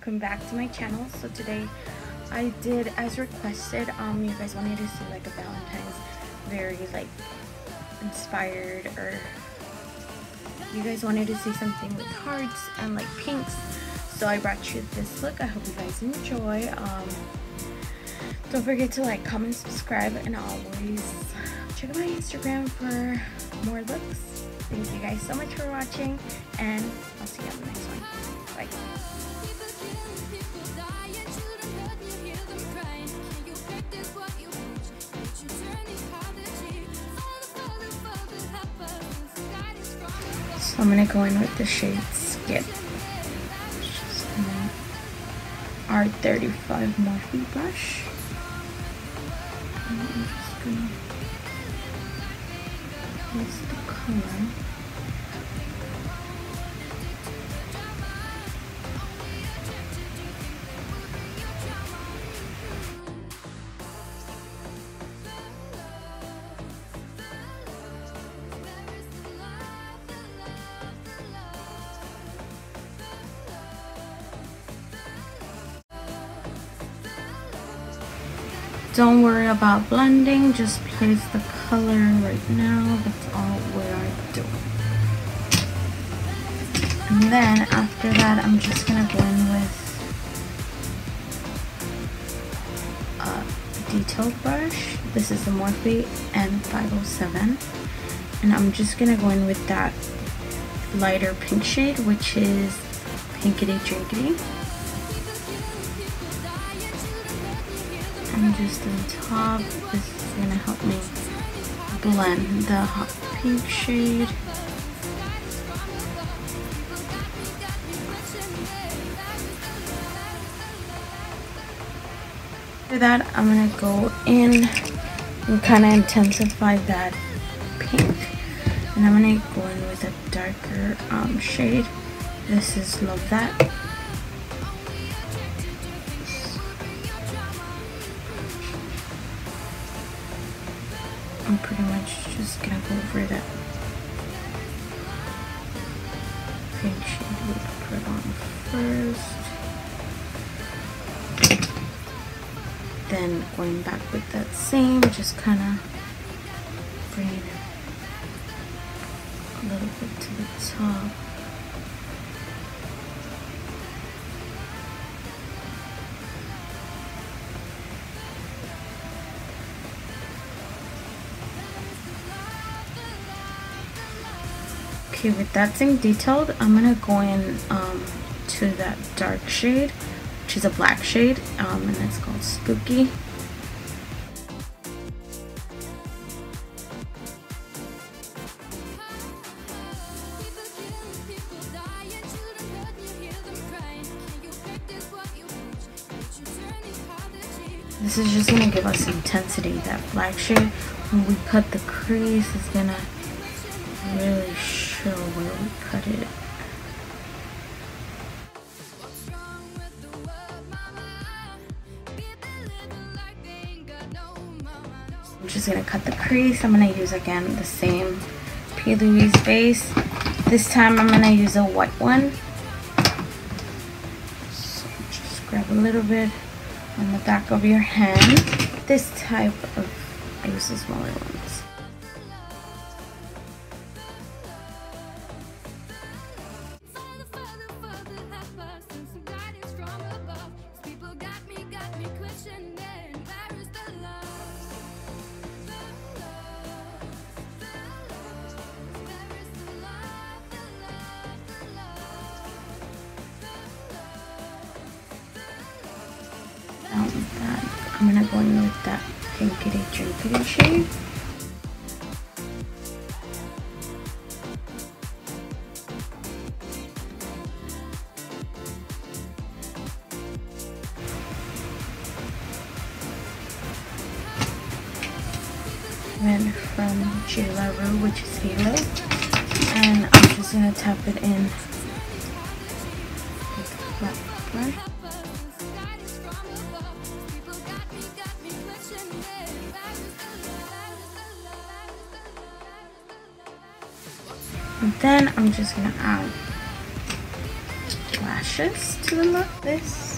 welcome back to my channel. So today I did as requested. You guys wanted to see like a Valentine's very like inspired, or you guys wanted to see something with hearts and like pinks, so I brought you this look. I hope you guys enjoy. Don't forget to like, comment, subscribe, and always check out my Instagram for more looks. Thank you guys so much for watching, and I'll see you on the next one. Bye. So I'm going to go in with the shade Skip. Just R35 Morphe brush. And I'm just going to use the color. Don't worry about blending, just place the color right now. That's all we are doing. And then after that, I'm just gonna go in with a detailed brush. This is the Morphe N507, and I'm just gonna go in with that lighter pink shade, which is Pinkity Drinkity. And just on top, this is going to help me blend the hot pink shade. After that, I'm going to go in and kind of intensify that pink. And I'm going to go in with a darker shade. This is Love That. I'm pretty much just gonna go over that pink shade we put on first, then going back with that same, just kind of bringing it a little bit to the top. Okay, with that same detailed, I'm gonna go in to that dark shade, which is a black shade, and it's called Spooky. This is just gonna give us intensity. That black shade, when we cut the crease, is gonna really show where we cut it. I'm just gonna cut the crease. I'm gonna use again the same P. Louise base. This time I'm gonna use a white one. So just grab a little bit on the back of your hand. This type of, I use the smaller ones. With that, I'm gonna go in with that Pinkity Drinkity shade. Then from J. La Rue, which is Halo, and I'm just gonna tap it in with the black brush. And then I'm just gonna add black. lashes to the look. This